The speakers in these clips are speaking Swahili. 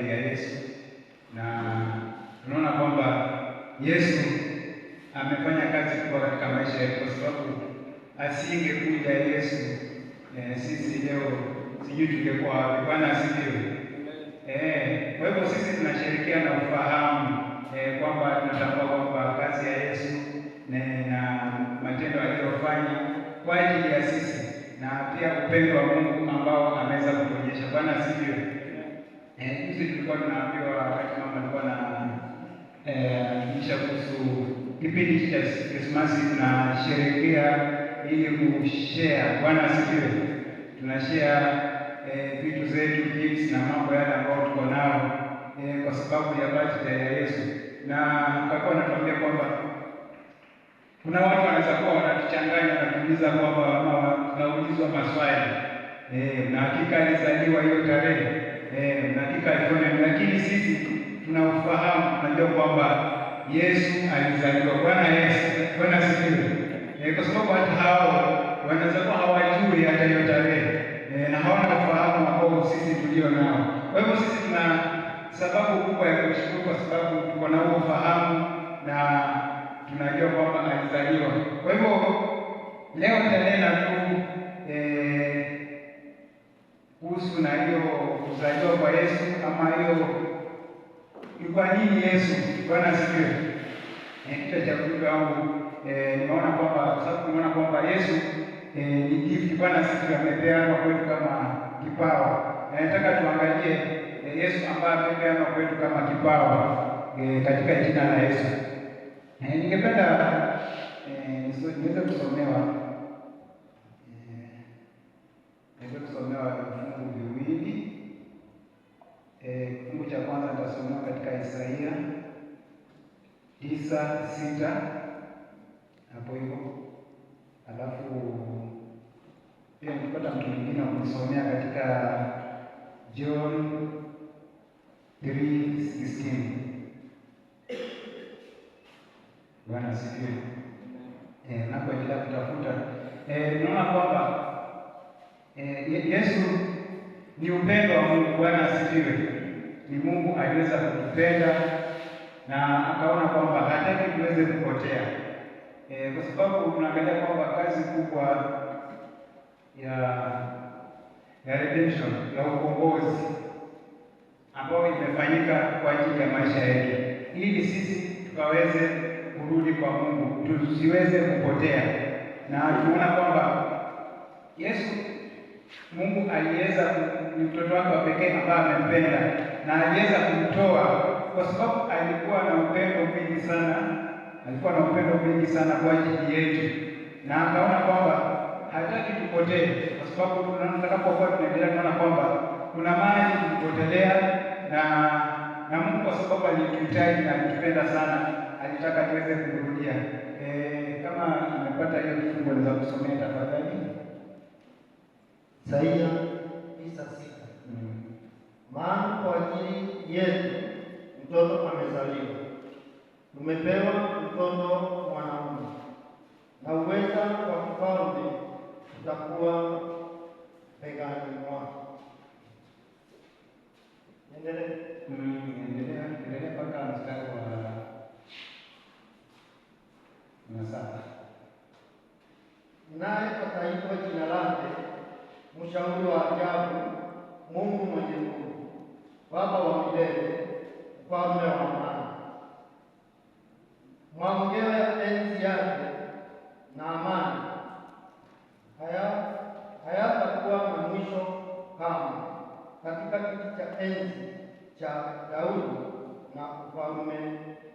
ya Yesu, na tunaona kwamba Yesu amefanya kazi kubwa katika maisha yetu, kwa sababu asingekuja Yesu sisi leo sijui tungekuwa wapi. Bwana asifiwe. Kwa hivyo sisi tunashirikiana na ufahamu kwamba tunatambua kwamba kazi ya Yesu na matendo aliyofanya kwa ajili ya sisi na pia upendo wa Mungu ambao ameweza kuonyesha. Bwana asifiwe. Sisi tulikuwa tunaambiwa wakati mama alikuwa na kisha kuhusu kipindi cha Krismasi tunasherehekea ili kushare. Bwana asifiwe. Tunashare vitu zetu, gifts na mambo yale ambayo tuko nao kwa sababu ya birthday ya Yesu. Na akakuwa anatuambia kwamba kuna watu wanaweza kuwa wanatuchanganya na kuuliza kwamba tunaulizwa maswali na hakika alizaliwa hiyo tarehe na hakika alifanya, lakini sisi tunaufahamu, tunajua kwamba Yesu alizaliwa. Bwana asifiwe. Kwa sababu hata hao wanaweza kuwa hawajui hata hiyo tarehe na hawana ufahamu ambao sisi tulio nao. Kwa hivyo sisi tuna sababu kubwa ya kushukuru, kwa sababu tuko na ufahamu na tunajua kwamba alizaliwa. Kwa hivyo leo nitanena tu kuhusu na hiyo kuzaliwa kwa Yesu, ama hiyo ni kwa nini Yesu. Bwana asifiwe. Kichwa cha ujumbe wangu nimeona kwamba kwa sababu tumeona kwamba Yesu ni gift. Bwana asifiwe, amepeana kwetu kama kipawa. Nataka tuangalie Yesu ambaye amepeana kwetu kama kipawa katika jina la Yesu. Ningependa niweze kusomewa vifungu viwili. Kifungu cha kwanza nitasomewa katika Isaia 9:6 hapo hivyo, alafu pia nikipata mtu mwingine wa kunisomea katika John 3:16. Bwana asifiwe. Napoendelea kutafuta naona kwamba Yesu ni upendo wa Mungu. Bwana asifiwe. Ni Mungu aliweza kutupenda na akaona kwamba hataki tuweze kupotea, kwa sababu tunaangalia kwamba kazi kubwa ya redemption, ya ukombozi ambayo imefanyika kwa ajili ya maisha yetu, ili sisi tukaweze kurudi kwa Mungu, tusiweze kupotea. Na tunaona kwamba Yesu, Mungu aliweza, ni mtoto wake wa pekee ambaye amempenda na aliweza kumtoa kwa sababu alikuwa na upendo mwingi sana kwa ajili yetu, na akaona kwamba hataki tupotee, kwa sababu tutakapokuwa tunaendelea tunaona kwamba kuna mahali tulipotelea, na Mungu kwa sababu alituhitaji na alitupenda sana, alitaka tuweze kumrudia. Kama nimepata hiyo kifungu naweza kusomea tafadhali. Isaia 9:6. Maana kwa ajili yetu mtoto amezaliwa, tumepewa mtoto mwanaume, na uweza wa kifalme utakuwa begani mwake. Endelea mpaka mstari wa 7. Naye ataitwa jina lake Mshauri wa Ajabu, Mungu mwenye nguvu, Baba wa milele, Mfalme wa amani. Maongeo ya enzi yake na amani hayatakuwa na mwisho kamwe katika kiti cha enzi cha Daudi na ufalme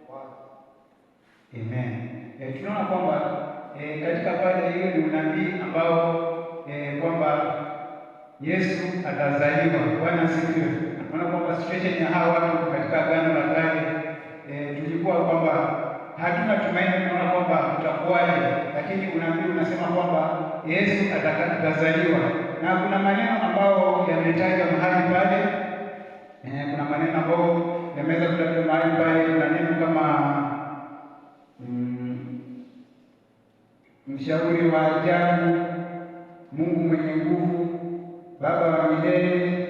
wake. Amen. Tunaona kwamba katika pale hiyo ni unabii ambao kwamba Yesu atazaliwa. Bwana asifiwe. Tunaona kwamba situation ya hawa watu katika Agano la Kale tulikuwa kwamba hatuna tumaini, tunaona kwamba tutakuwaje, lakini unabii unasema kwamba Yesu atazaliwa, na kuna maneno ambayo yametajwa mahali pale. Kuna maneno ambayo yameweza kutajwa mahali pale. Kuna neno kama mshauri wa ajabu, Mungu mwenye nguvu, Baba wa milele,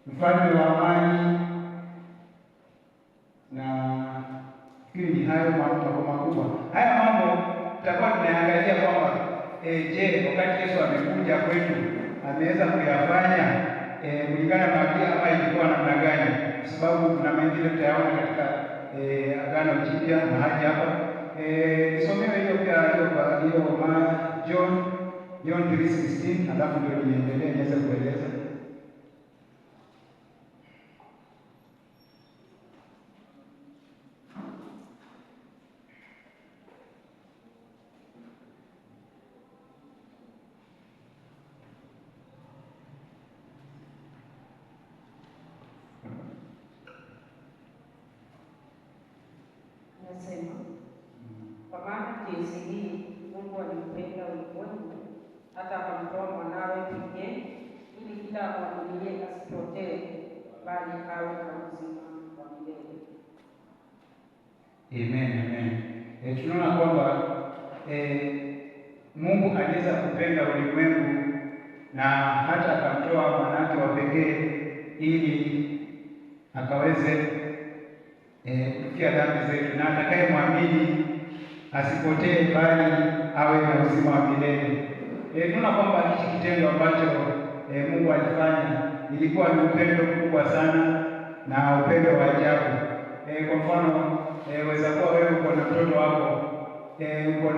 mfalme wa amani, hayo mambo makubwa. Haya mambo tutakuwa tunaangalia kwamba je, wakati Yesu amekuja kwetu ameweza kuyafanya kulingana na Biblia ama ilikuwa namna gani? Kwa sababu kuna mengine tutayaona katika Agano Jipya mahali hapa. Nisomewe hiyo pia hiyo John 3:16, alafu ndio niendelee niweze kueleza. Nasema, kwa maana jinsi hii Mungu alimpenda ulimwengu hata akamtoa mwanawe pekee, ili kila amwaminie asipotee, bali awe na uzima wa milele. Amen. Tunaona kwamba Mungu aliweza kupenda ulimwengu na hata akamtoa mwanawe wa pekee ili akaweze kufikia dhambi zetu, na atakayemwamini asipotee bali awe na uzima wa milele. Tunaona kwamba hichi kitendo ambacho Mungu alifanya ilikuwa ni upendo mkubwa sana na upendo wa ajabu. Kwa mfano, weza kuwa wewe uko na mtoto wako, uko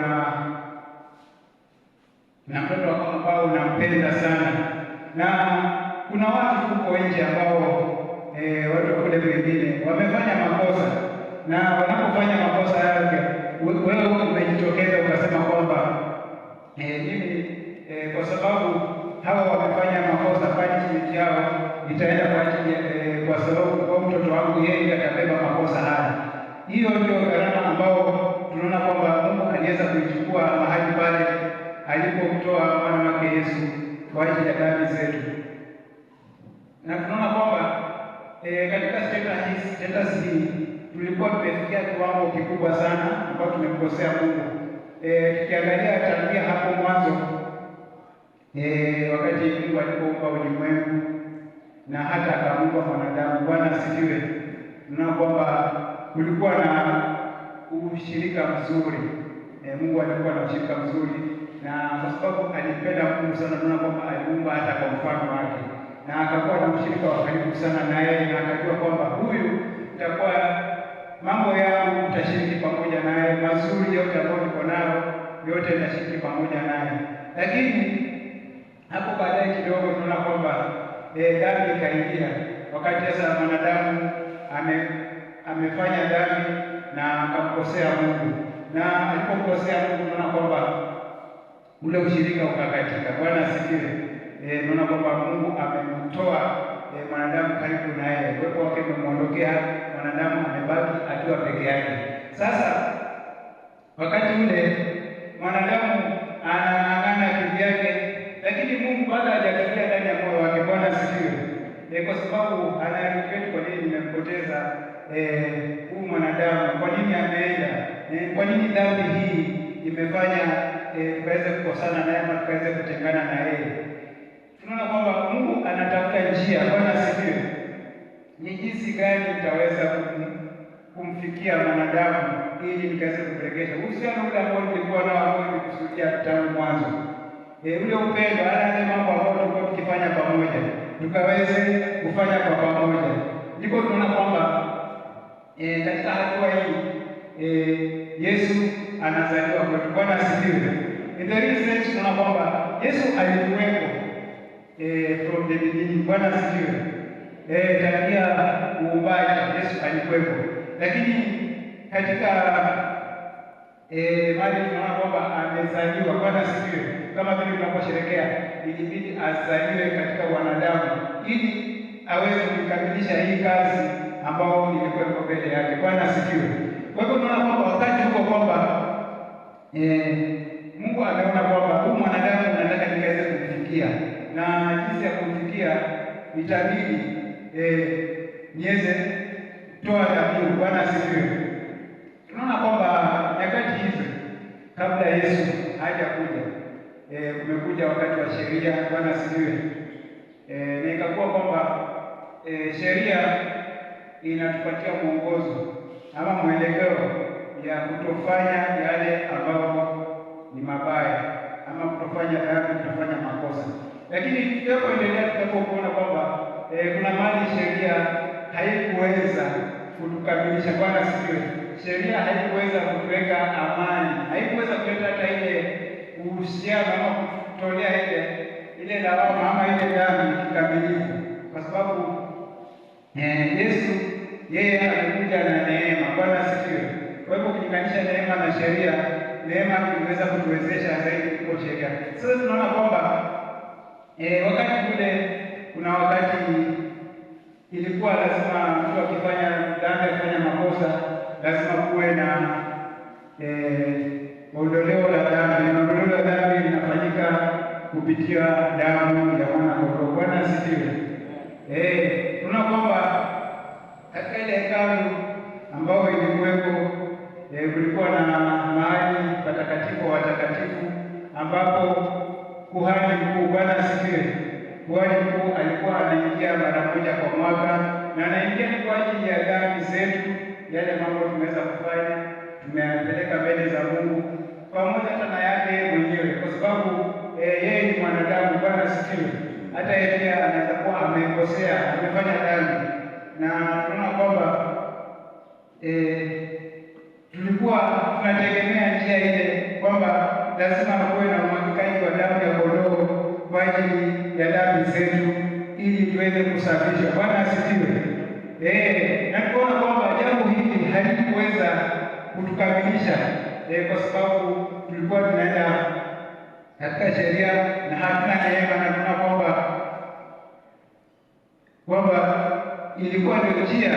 na mtoto wako ambao unampenda sana, na kuna watu huko nje ambao watu kule wengine wamefanya makosa, na wanapofanya makosa yake wewe umejitokeza ukasema kwamba mimi kwa sababu hawa wamefanya makosa, punishment yao itaenda kwa sababu kwa mtoto wangu yeye atabeba makosa haya. Hiyo ndio gharama ambao tunaona kwamba Mungu aliweza kuichukua mahali pale alipomtoa mwana wake Yesu kwa ajili ya dhambi zetu, na tunaona kwamba katika status hii tulikuwa tumefikia kiwango kikubwa sana ambao tumemkosea Mungu. Tukiangalia tangia hapo mwanzo, wakati Mungu alipoumba ulimwengu na hata akaumba mwanadamu, Bwana asifiwe, tunaona kwamba kulikuwa na ushirika mzuri. Mungu alikuwa na ushirika mzuri, na kwa sababu alimpenda Mungu sana, tunaona kwamba aliumba hata kwa mfano wake, na akakuwa na ushirika wa karibu sana naye, na akajua kwamba huyu itakuwa mambo yangu utashiriki pamoja naye, mazuri yote ambayo niko nayo yote nitashiriki pamoja naye. Lakini hapo baadaye kidogo tunaona kwamba dhambi ikaingia, wakati sasa mwanadamu amefanya dhambi na akamkosea Mungu, na alipomkosea Mungu tunaona kwamba ule ushirika ukakatika. Bwana asifiwe. Tunaona kwamba Mungu amemtoa mwanadamu karibu naye, uwepo wake umemwondokea, mwanadamu amebaki akiwa peke yake. Sasa wakati ule mwanadamu anang'ang'ana kivyake, lakini Mungu bado hajafikia ndani ya moyo wake. Bwana asifiwe. Kwa sababu anaregret, kwa nini nimempoteza huyu mwanadamu, kwa nini ameenda, kwa nini dhambi hii imefanya tukaweze kukosana naye ama tukaweze kutengana na yeye. Tunaona kwamba Mungu anatafuta njia. Bwana asifiwe. Ni jinsi gani nitaweza kumfikia mwanadamu ili nikaweze kurejesha uhusiano ule ambao nilikuwa nao, ambao nilikusudia tangu mwanzo, ule upendo, yale mambo ambayo tulikuwa tukifanya pamoja, tukaweze kufanya kwa pamoja. Ndipo tunaona kwamba katika hatua hii Yesu anazaliwa kwetu. Bwana asifiwe. In the real sense tunaona kwamba Yesu alikuwepo from the beginning. Bwana asifiwe. Tangia uumbaji Yesu alikuwepo, lakini katika mali tunaona kwamba amezaliwa. Bwana asifiwe. Kama vile tunaposherehekea, ilibidi azaliwe katika wanadamu ili aweze kukamilisha hii kazi ambao ilikuwa mbele yake. Bwana asifiwe. Kwa hivyo tunaona kwamba wakati huko kwamba Mungu ameona kwamba huyu mwanadamu anataka nikaweze kumfikia, na jinsi ya kumfikia itabidi niweze kutoa dhabihu. Bwana asifiwe. Tunaona kwamba nyakati hizo kabla Yesu hajakuja, kumekuja wakati wa sheria. Bwana asifiwe. Na ikakuwa kwamba sheria inatupatia mwongozo ama mwelekeo ya kutofanya yale ambayo ni mabaya ama kutofanya dhambi, kutofanya makosa. Lakini tunapoendelea tunapokuona kwamba kuna mali sheria haikuweza kutukamilisha. Bwana asifiwe. Sheria haikuweza kutuweka amani, haikuweza kuleta hata ile uhusiano ama kutolea ile lawama ama ile dhambi kikamilifu, kwa sababu Yesu yeye amekuja na neema. Bwana asifiwe. Kwa hivyo kulinganisha neema na sheria, neema iliweza kutuwezesha zaidi kuliko sheria. Sasa tunaona kwamba wakati ule, kuna wakati ilikuwa lazima mtu akifanya dhambi, akifanya makosa, lazima kuwe na ondoleo la dhambi. Na ondoleo la dhambi linafanyika kupitia damu ya mwana kondoo. Bwana asifiwe. Tunaona kwamba katika ile hekalu ambao ilikuwepo, kulikuwa na mahali patakatifu watakatifu, ambapo kuhani mkuu, Bwana asifiwe, kuhani mkuu alikuwa anaingia mara moja kwa mwaka, na anaingia kwa ajili ya dhambi zetu, yale mambo tumeweza kufanya, tumeyapeleka mbele za Mungu pamoja hata na yake mwenyewe, kwa sababu yeye ni mwanadamu. Bwana asifiwe. Hata yeye pia anaweza kuwa amekosea, amefanya dhambi, na tunaona kwamba tulikuwa tunategemea njia ile kwamba lazima kuwe na umwagikaji wa damu ya kondoo kwa ajili ya dhambi zetu ili tuweze kusafishwa. Bwana asifiwe. Na tunaona kwamba jambo hili halikuweza kutukamilisha kwa sababu tulikuwa tunaenda katika sheria na hatuna neema, na tunaona kwamba ilikuwa ndio njia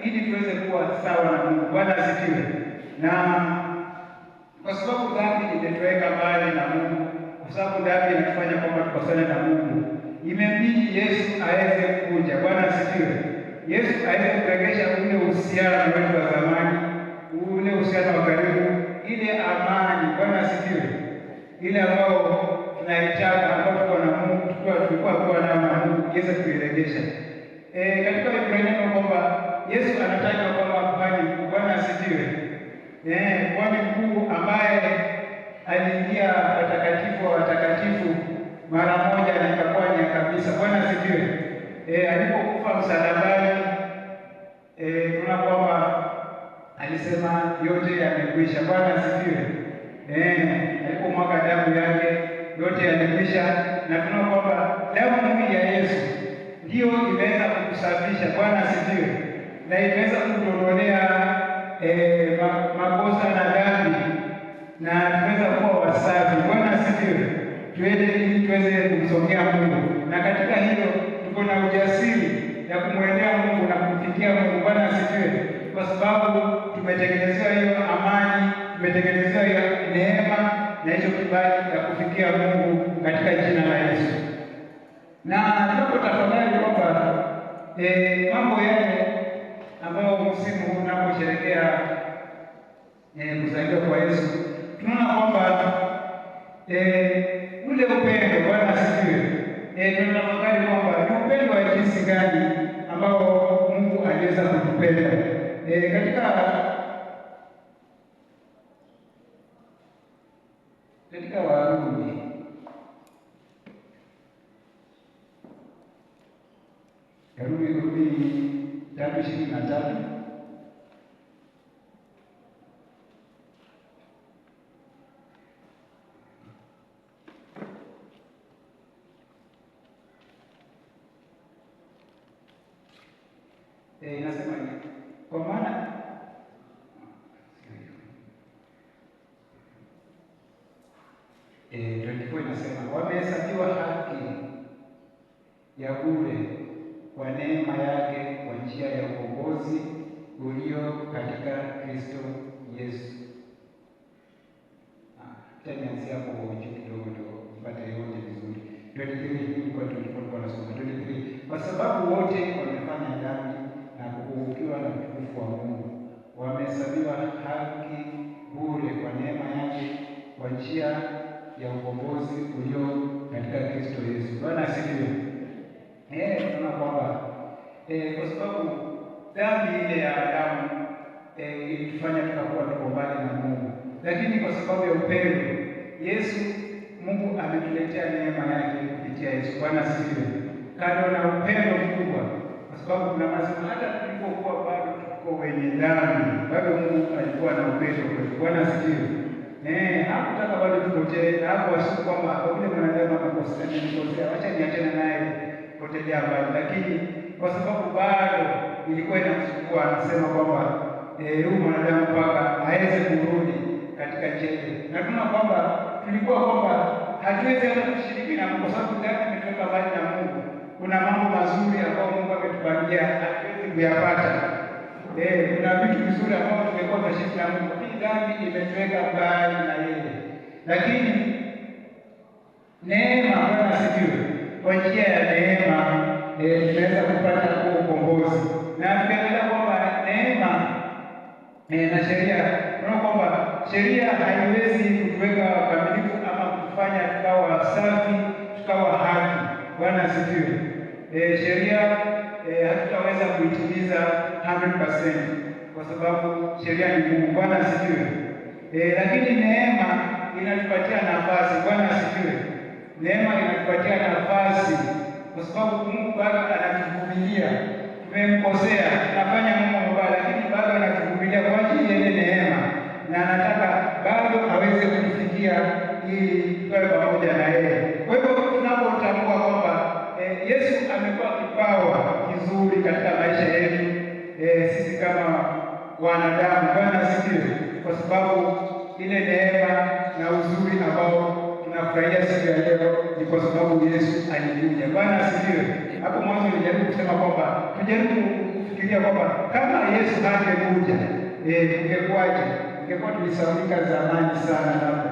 ili tuweze kuwa sawa na Mungu. Bwana asifiwe. Na kwa sababu dhambi imetuweka mbali na Mungu, kwa sababu dhambi inatufanya kwamba tukosane na Mungu, imebidi Yesu aweze kuja. Bwana asifiwe. Yesu aweze kurejesha ule uhusiano wetu wa zamani, ule uhusiano wa karibu, ile amani. Bwana asifiwe. Ile ambao tunahitaji, ambao tuko na Mungu, tulikuwa na Mungu, Yesu kuirejesha. Katika Ibrania kwamba Yesu anatajwa kwamba kuhani mkuu. Bwana asifiwe. Kuhani mkuu ambaye aliingia patakatifu wa watakatifu mara moja na ikakuwa ni kabisa. Bwana asifiwe. Alipokufa msalabani, tunaona kwamba alisema yote yamekwisha. Bwana asifiwe. Alipomwaga damu yake, yote yamekwisha, na tunaona kwamba damu hii ya Yesu ndio imeweza kukusafisha. Bwana asifiwe. Na imeweza kutuondolea makosa na dhambi, na tuweza kuwa wasafi. Bwana asifiwe. Ili tuweze kumsongea Mungu, na katika hilo tuko na ujasiri ya kumwendea Mungu na kumfikia Mungu. Bwana asifiwe. Kwa sababu tumetengenezewa hiyo amani, tumetengenezewa hiyo neema na hicho kibali ya kufikia Mungu katika jina la Yesu. Na tunapotafakari kwamba mambo yale ambayo msimu huu unaposherehekea kuzaliwa kwa Yesu, tunaona kwamba ule upendo. Bwana asifiwe. Tunatafakari kwamba ni upendo wa jinsi gani ambao Mungu aliweza kutupenda. Katika Warumi Warumi 3:23 inasema kwa maana inasema wamehesabiwa haki ya bure kwa neema yake kwa njia ya ukombozi ulio katika Kristo Yesu. Nianzia hapo juu kidogo ndio mpate yote vizuri. 23 kwa tulikuwa tunasoma 23. Kwa sababu wote wamefanya dhambi na kupungukiwa na utukufu wa Mungu, wamehesabiwa haki bure kwa neema yake kwa njia ya ukombozi ulio katika Kristo Yesu. Bwana asifiwe. Tunaona kwamba kwa sababu dhambi ile ya Adamu ilitufanya tukakuwa tuko mbali na Mungu, lakini kwa sababu ya upendo Yesu, Mungu ametuletea neema yake kupitia Yesu. Bwana asifiwe. Kando na upendo mkubwa, kwa sababu kuna mazima, hata tulipokuwa bado tuko wenye dhambi, bado Mungu alikuwa na upendo kwetu. Bwana asifiwe. Hakutaka bado tupotee, na hapo asiku kwamba kwa vile mwanadamu amekosea, acha niachane naye potelea mbali, lakini kwa sababu bado ilikuwa inamsumbua, anasema kwamba huyu mwanadamu mpaka aweze kurudi katika njia ile, na tuna kwamba tulikuwa kwamba hatuwezi hata kushiriki na Mungu kwa sababu dhambi imetoka mbali na Mungu. Kuna mambo mazuri ambayo Mungu ametupangia hatuwezi kuyapata. Kuna vitu vizuri ambavyo tumekuwa tunashiriki na Mungu, hii dhambi imetuweka mbali na yeye, lakini neema, Bwana asifiwe, kwa njia ya neema tunaweza kupata huo ukombozi. Na tukiangalia kwamba neema na sheria, tunaona kwamba sheria haiwezi kutuweka wakamilifu ama kufanya tukawa safi, tukawa haki. Bwana asifiwe. Sheria hatutaweza kuitimiza 100% kwa sababu sheria ni ngumu. Bwana asifiwe. Lakini neema inatupatia nafasi. Bwana asifiwe. Neema inatupatia nafasi kwa sababu Mungu bado anatuvumilia. Tumemkosea, tunafanya mambo mabaya, lakini bado anatuvumilia kwa ajili ya ile neema, na anataka bado aweze kutufikia ili tuwe pamoja na yeye. Kwa hivyo tunapotambua kwamba Yesu amekuwa kipawa kizuri katika maisha yetu sisi kama wanadamu. Bwana asifiwe. Kwa sababu ile neema na uzuri ambao tunafurahia siku ya leo ni kwa sababu Yesu alikuja. Bwana asifiwe. Hapo mwanzo nilijaribu kusema kwamba tujaribu kufikiria kwamba kama Yesu hangekuja ingekuwaje? Ingekuwa tulisaulika zamani sana labda.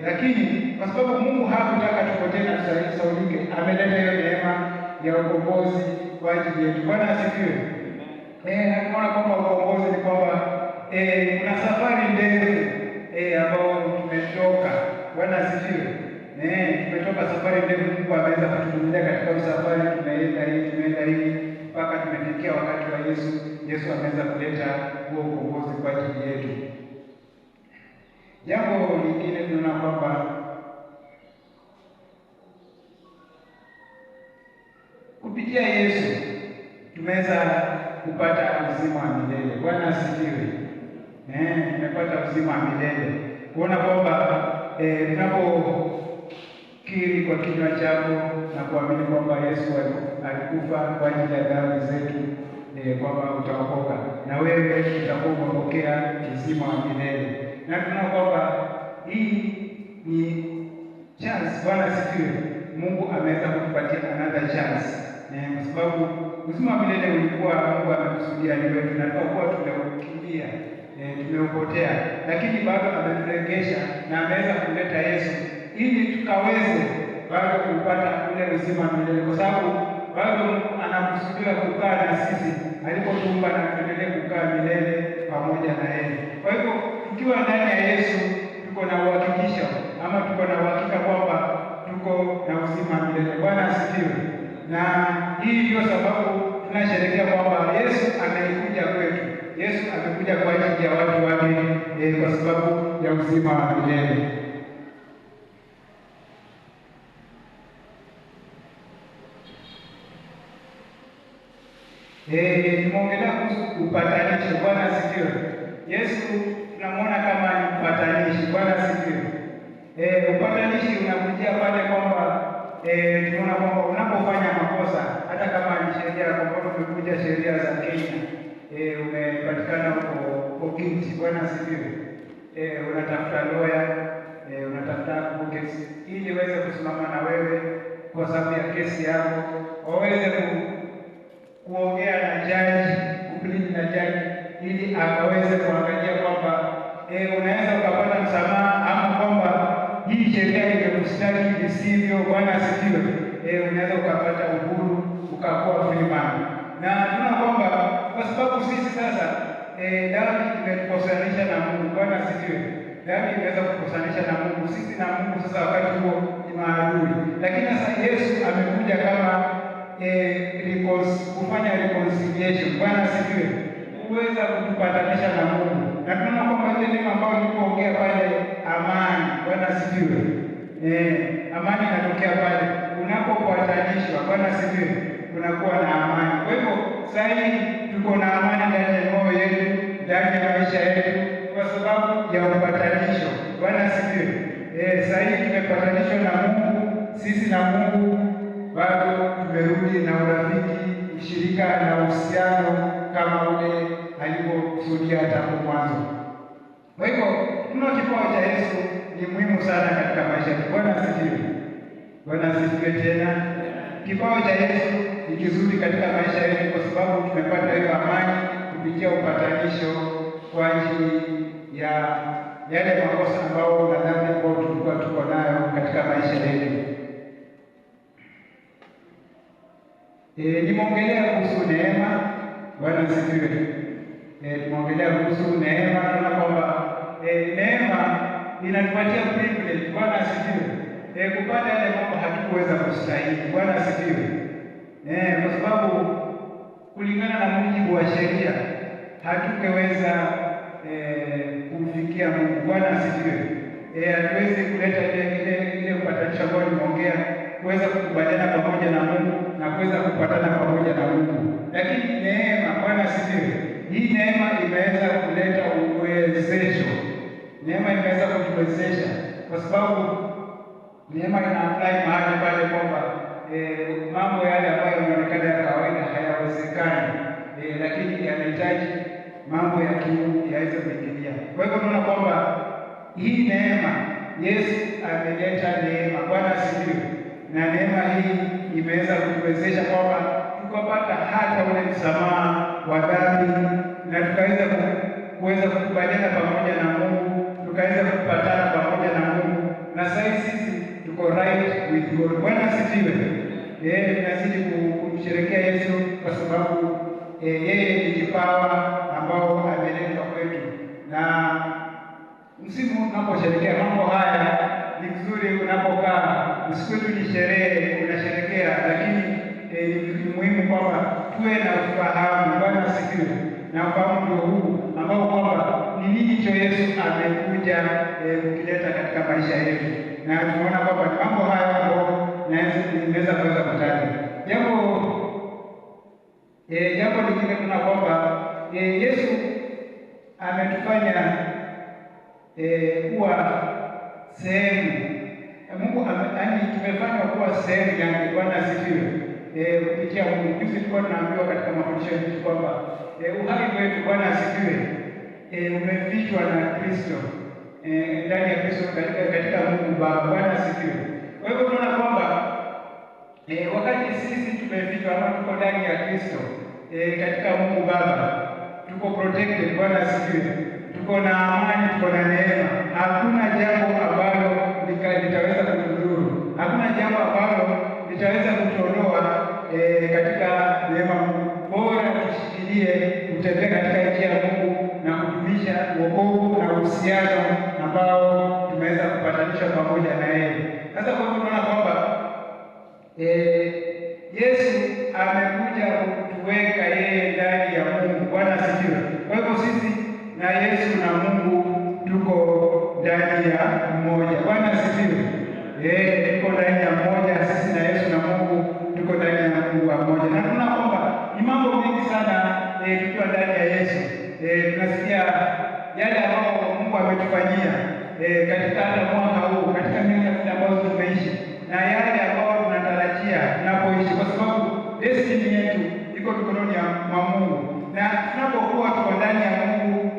Lakini kwa sababu Mungu hakutaka tupotee na tusaulike, ameleta hiyo neema ya ukombozi kwa ajili yetu. Bwana asifiwe. Naona kwamba ukombozi ni kwamba kuna safari ndefu ambao tumetoka. Bwana asifiwe. Tumetoka safari ndefu, Mungu ameweza kutuvumilia katika safari, tumeenda hivi mpaka tumefikia wakati wa Yesu. Yesu ameweza kuleta huo ukombozi kwa ajili yetu. Jambo lingine tunaona kwamba kupitia Yesu tumeweza kupata uzima wa milele. Bwana asifiwe. Tumepata uzima wa milele. Kuona kwamba tunapokiri kwa kinywa chako na kuamini kwamba Yesu alikufa kwa ajili ya dhambi zetu, kwamba utaokoka na wewe utakuwa umepokea uzima wa milele. Na tunaona kwamba hii ni chance. Bwana asifiwe. Mungu ameweza kutupatia another chance, kwa sababu uzima wa milele ulikuwa Mungu amekusudia ni wetu, na kwa tumeukimbia, tumeupotea, lakini bado ameturegesha na ameweza kuleta Yesu ili tukaweze bado kupata ule uzima wa milele, kwa sababu bado anakusudia kukaa na sisi alipotuumba, na tuendelee kukaa milele pamoja na yeye. Kwa hivyo tukiwa ndani ya Yesu tuko na uhakikisho ama tuko na uhakika kwamba tuko na uzima wa milele. Bwana asifiwe. Na hii ndio sababu tunasherehekea kwamba Yesu amekuja kwetu. Yesu amekuja kwa ajili ya watu wake, kwa sababu ya uzima wa milele. Tumeongelea kuhusu upatanisho. Bwana asifiwe. Yesu tunamwona kama ni mpatanishi. Bwana asifiwe. Upatanishi unakujia pale kwamba tunaona kwamba unapofanya makosa, hata kama ni sheria, kwa mfano umekuja sheria za Kenya, umepatikana huko guilty. Bwana asifiwe. Unatafuta lawyer, unatafuta advocate ili uweze kusimama na wewe kwa sababu ya kesi yako, waweze kuongea na jaji, kupilini na jaji ili akaweze kuangalia kwamba unaweza ukapata msamaha ama kwamba hii sheria imekustaki visivyo. Bwana asifiwe. Unaweza ukapata uhuru, ukakuwa free man. Na tunaona kwamba kwa sababu sisi sasa dhambi imetukosanisha na Mungu. Bwana asifiwe. Dhambi imeweza kukosanisha na Mungu, sisi na Mungu sasa wakati huo ni maadui, lakini sasa Yesu amekuja kama kufanya reconciliation. Bwana asifiwe. kuweza kutupatanisha na Mungu, na tunaona kwamba ile neno ambayo nilipoongea pale, amani. Bwana asifiwe. Amani inatokea pale unapopatanishwa. Bwana asifiwe, kunakuwa na amani. Kwa hivyo sasa hivi tuko na amani ndani ya moyo yetu, ndani ya maisha yetu, kwa sababu ya upatanisho. Bwana asifiwe. Sasa hivi tumepatanishwa na Mungu, sisi na Mungu bado tumerudi na urafiki, ushirika na uhusiano kama ule alivyokusudia tangu mwanzo. Kwa hivyo tuna kipawa cha Yesu ni muhimu sana katika maisha yetu. Bwana asifiwe. Bwana asifiwe tena. Kipawa cha Yesu ni kizuri katika maisha yetu kwa sababu tumepata hiyo amani kupitia upatanisho kwa ajili ya yale makosa ambayo na dhambi ambayo tulikuwa tuko nayo katika maisha yetu. Nimeongelea kuhusu neema. Bwana asifiwe. Tumeongelea kuhusu neema. Tunaona kwamba neema inatupatia privilege. Bwana asifiwe. Kupata yale mambo hatukuweza kustahili. Bwana asifiwe. Kwa sababu kulingana na mujibu wa sheria hatukeweza kumfikia Mungu. Bwana asifiwe. Hatuwezi kuleta ile upatanisho ambao nimeongea, kuweza kukubaliana pamoja na Mungu na kuweza kupatana pamoja na Mungu. Lakini neema, Bwana asifiwe, hii neema imeweza kuleta uwezesho. Neema imeweza kutuwezesha kwa sababu neema ina apply mahali pale kwamba mambo yale ambayo yanaonekana ya kawaida hayawezekani, lakini yanahitaji mambo ya kiungu yaweze kuingilia. Kwa hivyo tunaona kwamba hii neema, Yesu ameleta neema. Bwana asifiwe. Na neema hii imeweza kutuwezesha kwamba tukapata hata ule msamaha wa dhambi na tukaweza kukubaliana pamoja na Mungu, tukaweza kupatana pamoja na Mungu, na sasa sisi tuko right with God. Bwana asifiwe. Tunazidi kumsherehekea Yesu kwa sababu yeye ni kipawa ambao ameleta kwetu, na msimu unaposherehekea mambo haya ni vizuri unapokaa, usiku tu ni sherehe unasherehekea, lakini ni muhimu kwamba tuwe na ufahamu. Bwana asifiwe. Na ufahamu ndio huu ambao kwamba ni nini cho Yesu amekuja kukileta katika maisha yetu, na tunaona kwamba ni mambo haya ambayo naweza kuweza kutaja. Jambo lingine kuna kwamba Yesu ametufanya kuwa sehemu Mungu, yaani tumefanywa kuwa sehemu yake. Bwana asifiwe. Kupitia Mungu. Juzi tulikuwa tunaambiwa katika mafundisho yetu kwamba uhai wetu, Bwana asifiwe, umefichwa na Kristo, ndani ya Kristo katika Mungu Baba. Bwana asifiwe. Kwa hivyo tunaona kwamba wakati sisi tumefichwa ama tuko ndani ya Kristo katika Mungu Baba, tuko protected. Bwana asifiwe. Tuko na amani, tuko na neema. Hakuna jambo ambalo litaweza kutudhuru, hakuna jambo ambalo litaweza kutuondoa katika neema. Bora tushikilie kutembea katika njia ya Mungu na kudumisha wokovu na uhusiano ambao tumeweza kupatanishwa pamoja na yeye. Sasa kwa hivyo tunaona kwamba Yesu amekuja kutuweka yeye ndani ya Mungu. Bwana asifiwe. Kwa hivyo sisi na Yesu na Mungu tuko ndani ya mmoja. Bwana asifiwe. Tuko ndani ya mmoja, sisi na Yesu na Mungu tuko ndani ya Mungu wa mmoja. Na tunaona kwamba ni mambo mengi sana tukiwa ndani ya Yesu. Tunasikia yale ambayo Mungu ametufanyia katika hata mwaka huu, katika miaka ambayo tumeishi, na yale ambayo tunatarajia tunapoishi, kwa sababu destiny yetu iko mikononi mwa Mungu. Na tunapokuwa tuko ndani ya Mungu,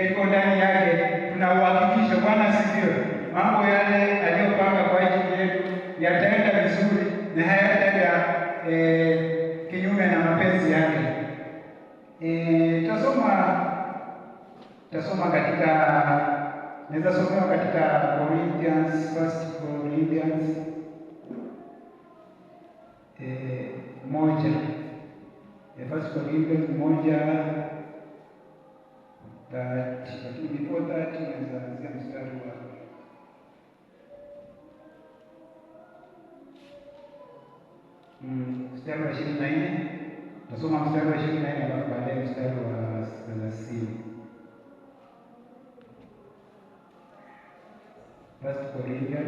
tuko ndani yake, tuna uhakikisho. Bwana asifiwe, mambo yale aliyopanga kwa ajili yetu yataenda vizuri na hayataenda kinyume na mapenzi yake. Tasoma katika, naweza somewa katika Corinthians, 1 Corinthians 1, lakini before that naweza anzia mstari wa mstari wa 24. Tasoma mstari wa 24 alafu baadaye mstari wa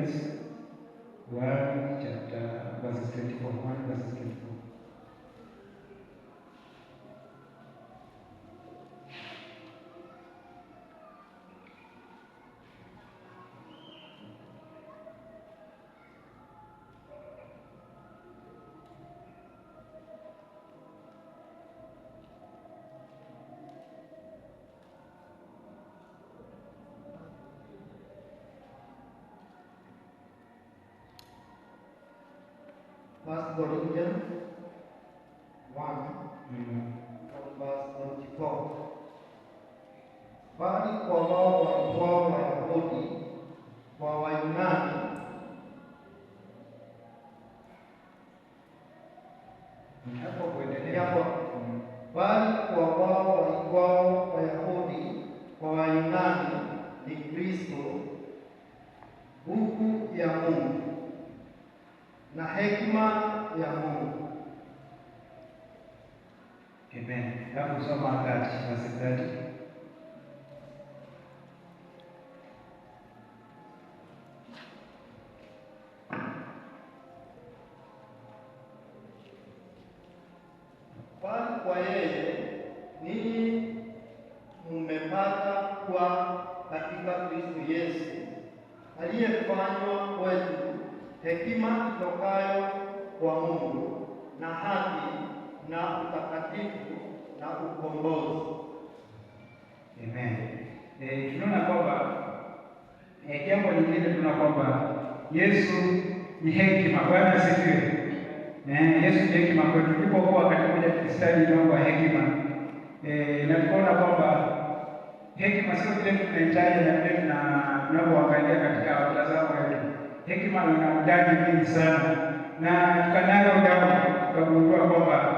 Philippians 1 chapter verses 24. 1 verses 24. First Corinthians 1 from verse 24. Bali kwa wao walikuwa Wayahudi kwa Wayunani, hapo kuendelea. Bali kwa wao walikuwa Wayahudi kwa Wayunani ni Kristo, nguvu ya Mungu na hekima ya Mungu. Amen. Hapo soma verse 30. Bali kwa yeye ninyi mmepata kuwa katika Kristo Yesu, aliyefanywa kwetu hekima itokayo kwa Mungu na haki na utakatifu na ukombozi. Amen. Tunaona kwamba jambo lingine tunaona kwamba Yesu ni hekima. Bwana asifiwe. Yesu ni hekima kwetu. Tulipokuwa wakati mmoja tukistadi mambo ya hekima, na tukaona kwamba hekima sio vile tunahitaji na vile tunapoangalia katika mtazamo wetu. Hekima ina undani mwingi sana, na tukanalo undani tukagundua kwamba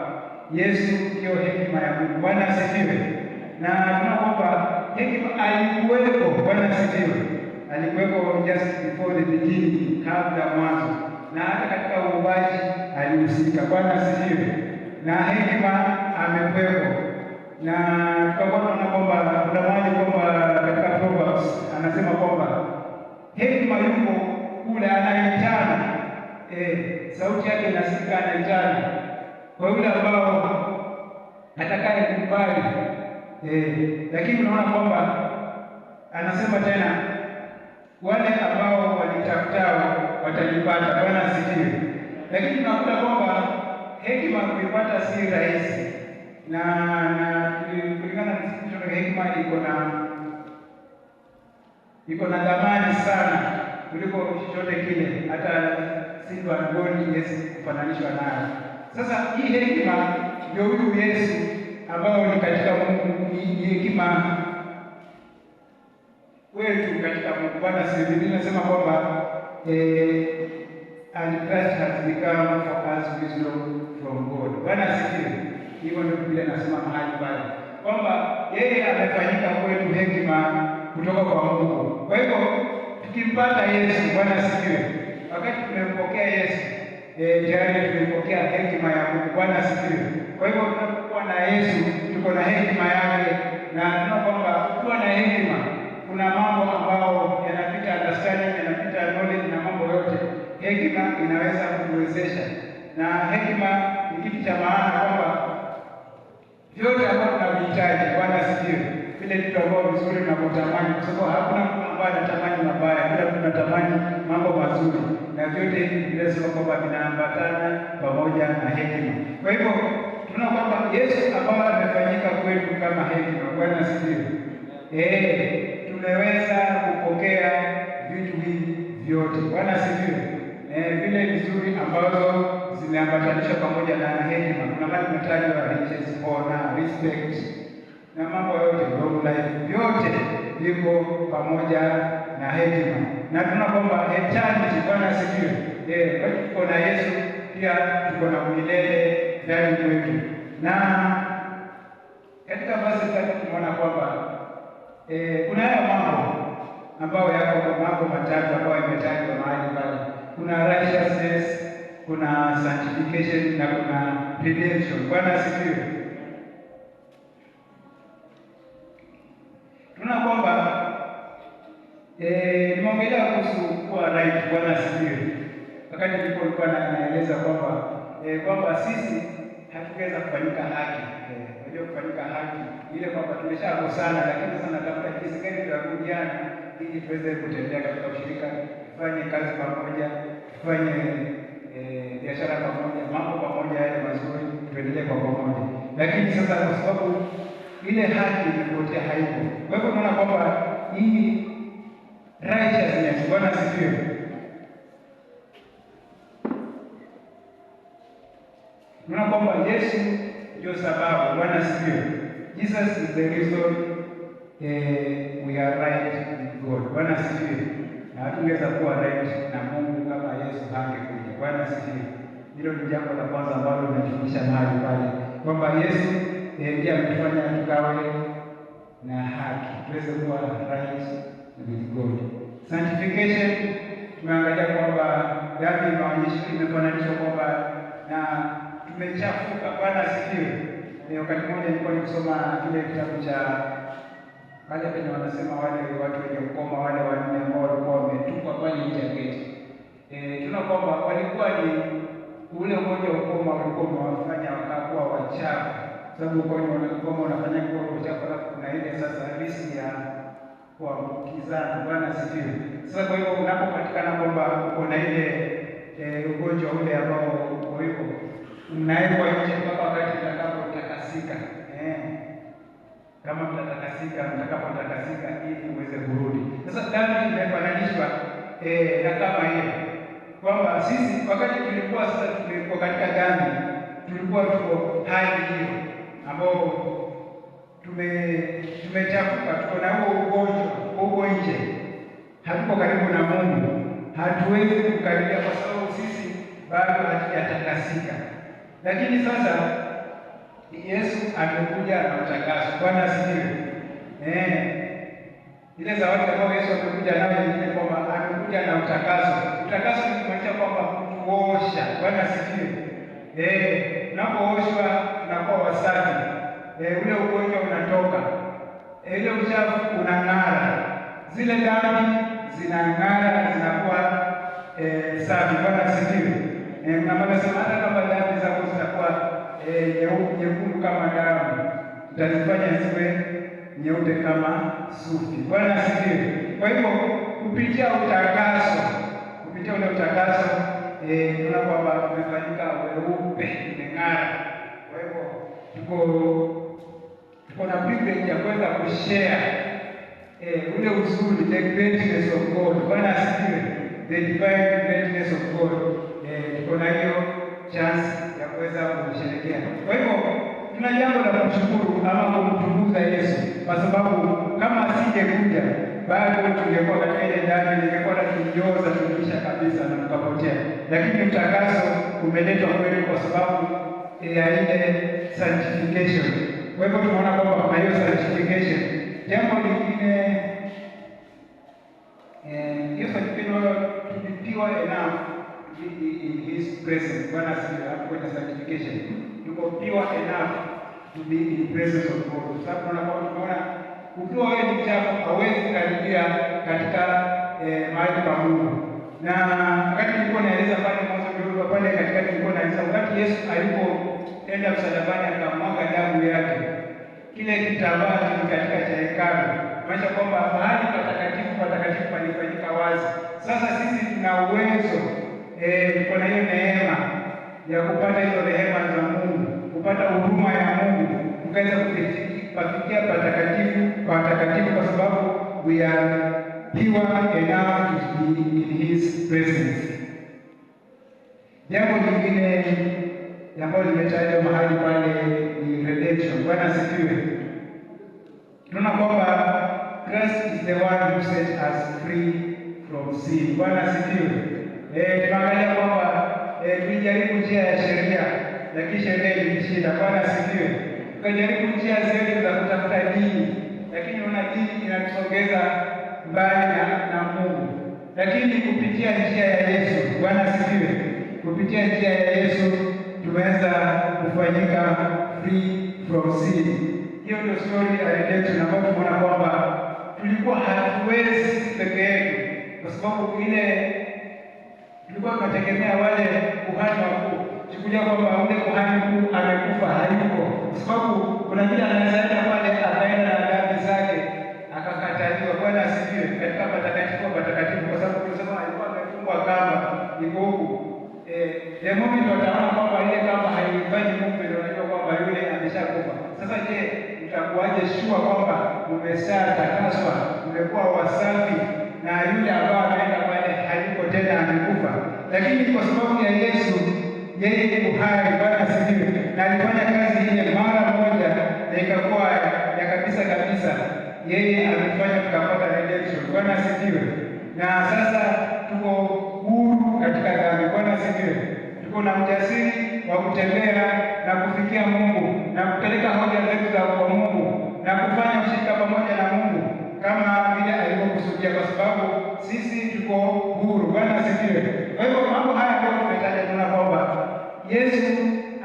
Yesu ndio hekima ya Mungu. Bwana asifiwe. Na tunaona kwamba hekima alikuwepo. Bwana asifiwe. Alikuwepo just before the beginning, kabla mwanzo, na hata katika uumbaji alihusika. Bwana asifiwe. Na hekima amekuwepo, na tukaona kwamba kuna mahali kwamba katika Proverbs anasema kwamba hekima yuko kule anaitana, sauti yake inasikika, anaitana kwa yule ambao atakaye kubali. Lakini unaona kwamba anasema tena wale ambao walitafutao watalipata. Bwana asifiwe. Lakini tunakuta kwamba hekima kuipata si rahisi, na kulingana na hekima iko na dhamani sana kuliko chochote kile, hata silver and gold Yesu kufananishwa nayo. Sasa hii hekima ndio huyu Yesu ambao ni katika Mungu, ni hekima wetu katika Mungu. Bwana asifiwe. Biblia inasema kwamba and Christ has become for us wisdom from God. Bwana asifiwe. Hivyo ndio Biblia inasema mahali pale kwamba yeye amefanyika kwetu hekima kutoka kwa Mungu. Kwa hivyo tukimpata Yesu, Bwana asifiwe, wakati tumempokea Yesu, tayari tumepokea hekima ya Mungu. Bwana asifiwe. Kwa hivyo tunapokuwa na Yesu tuko na hekima yake, na tunaona kwamba tukiwa na hekima kuna mambo ambayo yanapita understanding, yanapita knowledge na mambo yote. Hekima inaweza kutuwezesha, na hekima ni kitu cha maana kwamba vyote ambavyo tunavihitaji, Bwana asifiwe, vile vitu ambavyo vizuri tunavyotamani, kwa sababu hakuna mtu ambaye anatamani mabaya, kila mtu anatamani mambo mazuri, na vyote hivi vinasema kwamba vinaambatana pamoja na hekima. Kwa hivyo tunaona kwamba Yesu ambaye amefanyika kwetu kama hekima, Bwana asifiwe, tumeweza kupokea vitu hivi vyote. Bwana asifiwe. Vile vizuri ambazo zimeambatanishwa pamoja na hekima. Kuna mahali tumetajwa riches, honor, respect na mambo yote, long life, vyote viko pamoja na hekima, na tunaona kwamba eternity. Bwana asifiwe. Tuko na Yesu, pia tuko na milele ndani mwetu, na katika basi tatu tumeona kwamba kuna haya mambo ambayo yako mambo matatu ambayo yametajwa mahali pale. Kuna righteousness, kuna sanctification na kuna redemption. Bwana asifiwe. Tunaona kwamba nimeongelea kuhusu kuwa right. Bwana asifiwe. Wakati nilikuwa naeleza kwamba sisi hatuweza kufanyika haki. Unajua kufanyika haki ile kwamba tumeshakosana, lakini sasa natafuta jinsi gani tutakujiana ili tuweze kutembea katika ushirika, tufanye kazi pamoja, tufanye biashara pamoja, mambo pamoja, yale mazuri tuendelee kwa pamoja. Lakini sasa kwa sababu ile haki imepotea, haipo. Kwa hivyo unaona kwamba hii righteousness, Bwana asifiwe, unaona kwamba Yesu ndio sababu. Bwana asifiwe. Jesus is the reason we are right with God. Bwana asifiwe. Na hatungeweza kuwa right na Mungu kama Yesu hangekuja. Bwana asifiwe. Hilo ni jambo la kwanza ambalo linatufundisha mahali pale kwamba Yesu ndiye ametufanya tukawe na haki, tuweze kuwa right with God. Sanctification, tumeangalia kwamba dhambi imefananishwa kwamba na tumechafuka. Bwana asifiwe. Wakati mmoja nilikuwa nikisoma kile kitabu cha wale penye wanasema wale watu wenye ukoma wale wanne ambao walikuwa wametupwa pale nje ya geti. Tunaona kwamba walikuwa ni ule mmoja wa ukoma ulikuwa umewafanya wakakuwa wachafu, sababu ukoma unafanya kuwa wachafu, alafu kuna ile sasa riski ya kuambukizana. Bwana asifiwe. Sasa kwa hivyo unapopatikana kwamba uko na ile ugonjwa ule ambao uko hivyo, mnawekwa nje mpaka wakati mtakapotakasika. Kama mtakapotakasika ili uweze kurudi. Sasa dhambi imefananishwa na kama hiyo kwamba sisi wakati tulikuwa katika dhambi tulikuwa tuko hali hiyo ambao tumechafuka, tuko na huo ugonjwa huko nje, hatuko karibu na Mungu, hatuwezi kukaribia kwa sababu sisi bado hatujatakasika. Lakini sasa Yesu amekuja na utakaso. Bwana asifiwe. Ile zawadi ambayo Yesu amekuja nayo ni kwamba amekuja na utakaso. Utakaso ni kumaanisha kwamba kuosha. Bwana asifiwe. Unapooshwa unakuwa wasafi. Ule ugonjwa unatoka. Ile uchafu unang'ara. Zile dhambi zinang'ara, zinakuwa safi. Bwana asifiwe. Na maana sema hata kama dhambi zako zitakuwa nyekundu kama damu, utazifanya ziwe nyeupe kama sufi. Bwana asifiwe. Kwa hivyo kupitia utakaso, kupitia ule utakaso tunaona kwamba tumefanyika weupe, tumeng'ara. Kwa hivyo tuko na privilege ya kuweza kushare ule uzuri, the greatness of God. Bwana asifiwe. The divine greatness of God. Tuko na hiyo chance ya kuweza kusherehekea. Kwa hivyo tuna jambo la kumshukuru ama kumtukuza Yesu, kwa sababu kama asingekuja bado tungekuwa katika ile dhambi, ningekuwa tunjoza tumisha kabisa na tukapotea. Lakini utakaso umeletwa kweli kwa sababu ya ile sanctification. Kwa hivyo tunaona kwamba kuna hiyo sanctification. Jambo lingine, hiyo sanctification to be pure enough in His presence. Bwana asifiwe. Hapo kwenye sanctification tuko pure enough to be in the presence of God. Sababu tunaona ukiwa wewe ni mchafu hauwezi karibia katika mahali pa Mungu. Na wakati nilikuwa naeleza pale mwanzo kidogo pale katikati, nilikuwa naeleza wakati Yesu alipoenda msalabani akamwaga damu yake, kile kitambaa kile katika cha hekalu, maanisha kwamba mahali patakatifu palifanyika wazi. Sasa sisi tuna uwezo, tuko na hiyo neema ya kupata hizo rehema za Mungu, kupata huruma ya Mungu, tukaweza kufikia patakatifu kwa sababu we are pure enough to be in His presence. Jambo lingine ambalo limetajwa mahali pale ni redemption. Bwana asifiwe. Tunaona kwamba Christ is the one who set us free from sin. Bwana asifiwe. Tunaangalia kwamba tulijaribu njia ya sheria, lakini sheria ilishinda. Bwana asifiwe. Tukajaribu njia zetu za kutafuta dini, lakini unaona dini inatusogeza mbali na Mungu. Lakini kupitia njia ya Yesu, Bwana asifiwe, kupitia njia ya Yesu tumeweza kufanyika free from sin. Hiyo ndio story ya redemption ambayo tumeona kwamba tulikuwa hatuwezi peke yetu, kwa sababu ile tulikuwa tunategemea wale kuhani wakuu, sikuja kwamba ule kuhani mkuu amekufa, hayuko, kwa sababu kuna vile anaenda pale akaenda na dhambi zake akakataliwa. Bwana asifiwe. Katika patakatifu, kwa sababu tunasema alikuwa amefungwa kamba iko huku. The moment wataona kwamba ile kamba haifanyi Mungu, ndio wanajua kwamba yule ameshakufa. Sasa je, mtakuwaje shua kwamba umeshatakaswa, umekuwa wasafi na yule ambaye ameenda pale hayuko tena, amekufa? Lakini kwa sababu ya Yesu, yeye ni uhai. Bwana asifiwe. Na alifanya kazi ile mara moja na ikakuwa ya kabisa kabisa. Yeye alifanya tukapata redemption. Bwana asifiwe. Na sasa tuko huru katika dhambi. Bwana asifiwe. Tuko na ujasiri wa kutembea na kufikia Mungu na kupeleka hoja zetu za kwa Mungu na kufanya ushirika pamoja na Mungu kama vile alivyokusudia, kwa sababu sisi tuko huru. Bwana asifiwe. Kwa hivyo mambo haya ambayo tumetaja, tunaona kwamba Yesu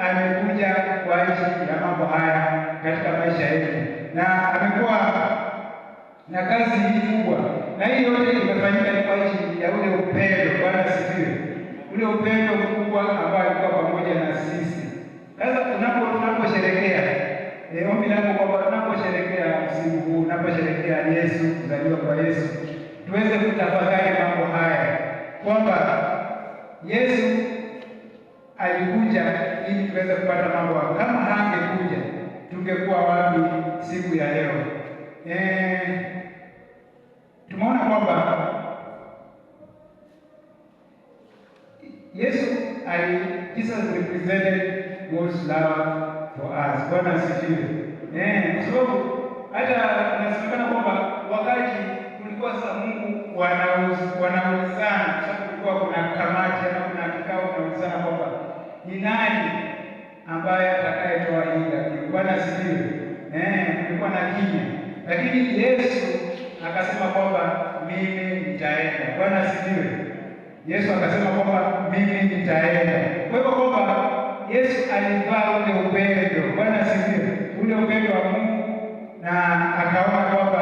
amekuja kwa ajili ya mambo haya katika maisha yetu, na amekuwa na kazi hii kubwa, na hii yote imefanyika kwa ajili ya ule upendo. Bwana asifiwe. Ule upendo mkubwa ambao alikuwa pamoja na sisi. Sasa tunaposherehekea, ombi langu kwamba tunaposherehekea msimu huu, tunaposherehekea Yesu, kuzaliwa kwa Yesu, tuweze kutafakari mambo haya kwamba Yesu alikuja ili tuweze kupata mambo haya. Kama hangekuja tungekuwa wapi siku ya leo? Tumeona kwamba Jesus represented God's love for us. Bwana asifiwe. Kwa sababu hata inasemekana kwamba wakati kulikuwa sasa Mungu wanaulizana, kwa sababu kulikuwa kuna kamati ama kuna kikao kinaulizana kwamba ni nani ambaye atakayetoa hii dhabihu. Bwana asifiwe. Kulikuwa na kimya, lakini Yesu akasema kwamba mimi nitaenda. Bwana asifiwe. Yesu akasema kwamba mimi nitaenda. Kwa hivyo kwamba Yesu alivaa ule upendo. Bwana asifiwe. Ule upendo wa Mungu, na akaona kwamba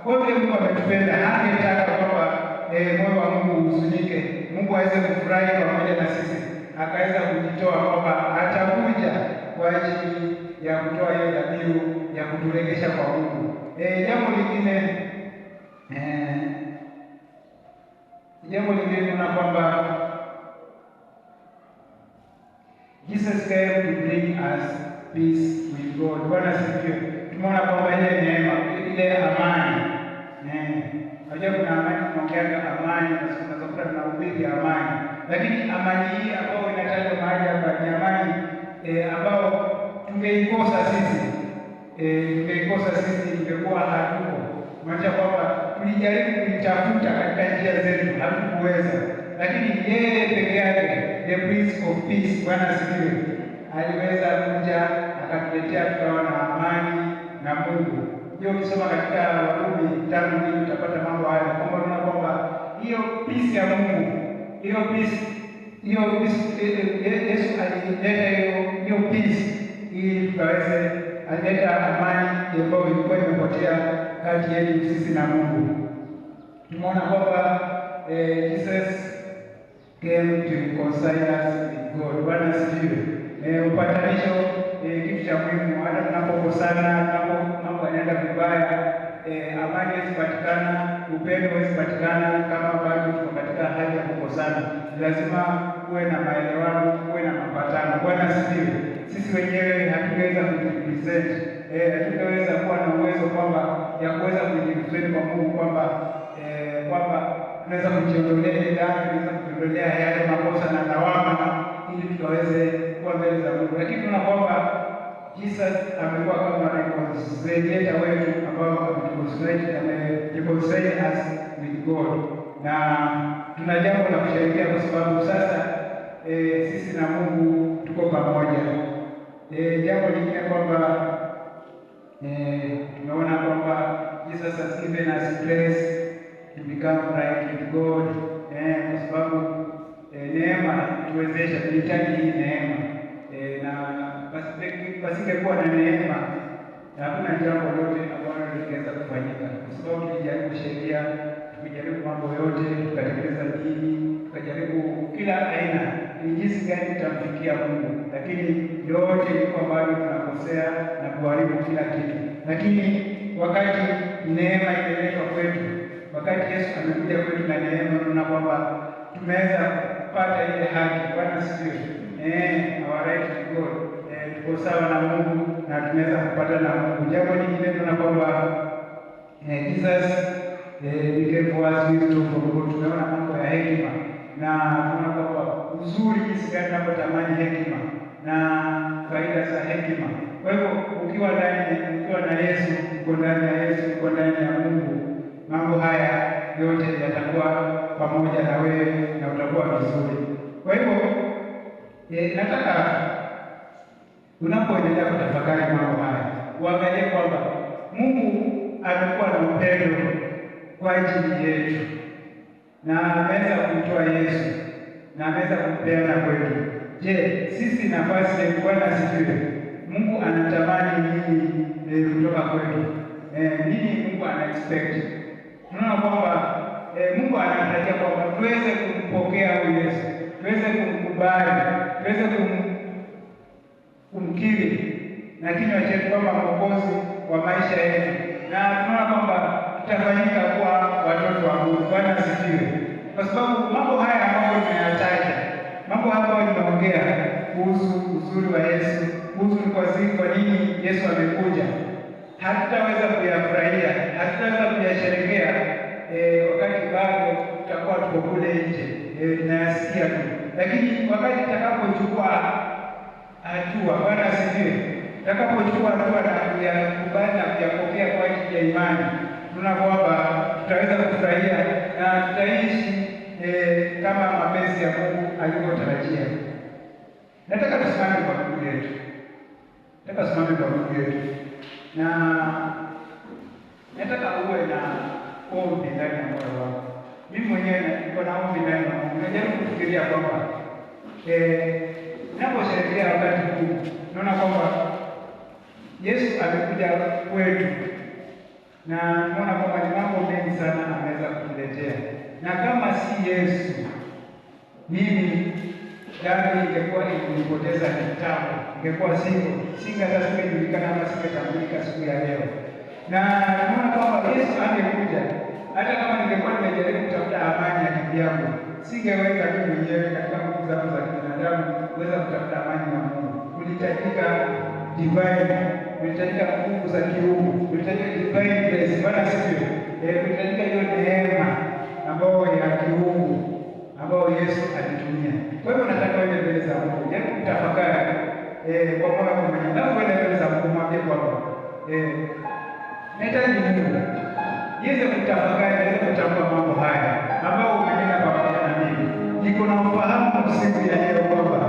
kwa vile Mungu ametupenda, hangetaka kwamba moyo wa Mungu uhuzunike, Mungu aweze kufurahi pamoja na sisi. Akaweza kujitoa kwamba atakuja kwa ajili ya kutoa hiyo dhabihu ya kuturejesha kwa Mungu. Jambo lingine tunaona kwamba Jesus came to bring us peace with God. Bwana asifiwe. Tumeona kwamba ile neema, ile amani. Unajua kuna amani, tunaongeaga amani, tunazokuta tunahubiri amani. Lakini amani hii ambayo inatajwa mahali hapa ni amani ambao tungeikosa sisi. Tungekuwa hatuko. Maanisha kwamba tulijaribu kuitafuta katika njia zetu, hatukuweza. Lakini yeye peke yake, the Prince of Peace, Bwana asifiwe, aliweza kuja akatuletea tukawa na amani na Mungu. Hiyo ukisoma katika Warumi 5 utapata mambo haya, kwamba unaona kwamba hiyo peace ya Mungu, hiyo peace Yesu alileta hiyo peace ili tukaweze, alileta amani ambayo ilikuwa imepotea kati yetu sisi na Mungu. Tumeona kwamba Jesus came to reconcile us with God. Bwana asifiwe. Upatanisho kitu cha muhimu. Hata tunapokosana, mambo yanaenda vibaya, amani isipatikana, upendo isipatikana kama bado tuko katika hali ya kukosana. Lazima kuwe na maelewano, kuwe na mapatano. Bwana asifiwe. Sisi wenyewe hatuweza kujipresent, hatutaweza kuwa na uwezo kwamba ya kuweza kujipresent kwa Mungu kwamba tunaweza kujiondolea dhambi, tunaweza kujiondolea yale makosa na lawama ili tukaweze kuwa mbele za Mungu. Lakini tunaona kwamba Jesus amekuwa kama reconciliator wetu ambao amereconcile us with God, na tuna jambo la kusherehekea kwa sababu sasa sisi na Mungu tuko pamoja. Jambo lingine kwamba tumeona kwamba Jesus has given us grace to become right with God, kwa sababu neema tuwezesha, tunahitaji hii neema, na pasingekuwa na neema hakuna jambo lote ambalo lingeweza kufanyika, kwa sababu tulijaribu sheria, tukijaribu mambo yote kila aina, ni jinsi gani tutamfikia Mungu, lakini yote ni kwa bado tunakosea na kuharibu kila kitu. Lakini wakati neema imeletwa kwetu, wakati Yesu amekuja kwetu na neema, tunaona kwamba tumeweza kupata ile haki. Bwana sifiwe. Our right to God, tuko sawa na Mungu na tumeweza kupata na Mungu. Jambo lingine tunaona kwamba Jesus became for us wisdom from God. Tumeona mambo ya hekima na tunaona kwamba uzuri jinsi gani tunapotamani hekima na faida za hekima. Kwa hivyo ukiwa na Yesu, uko ndani ya Yesu, uko ndani ya Mungu, mambo haya yote yatakuwa pamoja na wewe na utakuwa vizuri. Kwa hivyo nataka unapoendelea kutafakari mambo haya uangalie kwamba Mungu amekuwa na upendo kwa ajili yetu na ameweza kumtoa Yesu na ameweza kumpeana kwetu. Je, sisi nafasi ya Bwana asifiwe. Mungu anatamani nini kutoka kwetu? Nini Mungu ana expect? Tunaona kwamba Mungu anatarajia kwamba tuweze kumpokea huyu Yesu, tuweze kumkubali, tuweze kumkiri na kinywa chetu kwamba Mwokozi wa maisha yetu, na tunaona kwamba tutafanyika kuwa watoto wa Mungu. Bwana asifiwe. Kwa sababu mambo haya ambayo nimeyataja, mambo haya ambayo nimeongea kuhusu uzuri wa Yesu, kuhusu kwa nini Yesu amekuja, hatutaweza kuyafurahia, hatutaweza kuyasherehekea wakati bado tutakuwa tuko kule nje tunayasikia tu, lakini wakati tutakapochukua hatua, Bwana asifiwe, tutakapochukua hatua na kuyakubali na kuyapokea kwa ajili ya imani, tunaona kwamba tutaweza kufurahia na tutaishi kama mapenzi ya Mungu alivyotarajia. Nataka tusimame kwa miguu yetu, na nataka uwe na ombi ndani ya moyo wako. Mimi mwenyewe niko na ombi ndani ya moyo. Najaribu kufikiria kwamba ninaposherehekea wakati huu, naona kwamba Yesu amekuja kwetu na naona kwamba ni mambo mengi sana ameweza kutuletea, na kama si Yesu mimi dhambi ingekuwa ikunipoteza kitambo, ingekuwa singejulikana ama singetambulika siku ya leo. Na naona kwamba Yesu angekuja, hata kama ningekuwa nimejaribu kutafuta amani ya kivyangu, singeweza mimi mwenyewe katika nguvu zangu za kibinadamu kuweza kutafuta amani na Mungu. Kulihitajika divine, kulihitajika nguvu za kiungu, kulihitajika divine grace. Bwana asifiwe. Kulihitajika hiyo neema ambayo ya kiungu ambayo Yesu alitumia. Kwa hivyo nataka uende mbele za Mungu, jaribu kutafakari kwa moyo wako mwenyewe. Unapoenda mbele za Mungu, mwambie kwamba nahitaji Mungu niweze kutafakari, niweze kutambua mambo haya ambayo umenena pamoja na mimi. Niko na ufahamu siku ya leo kwamba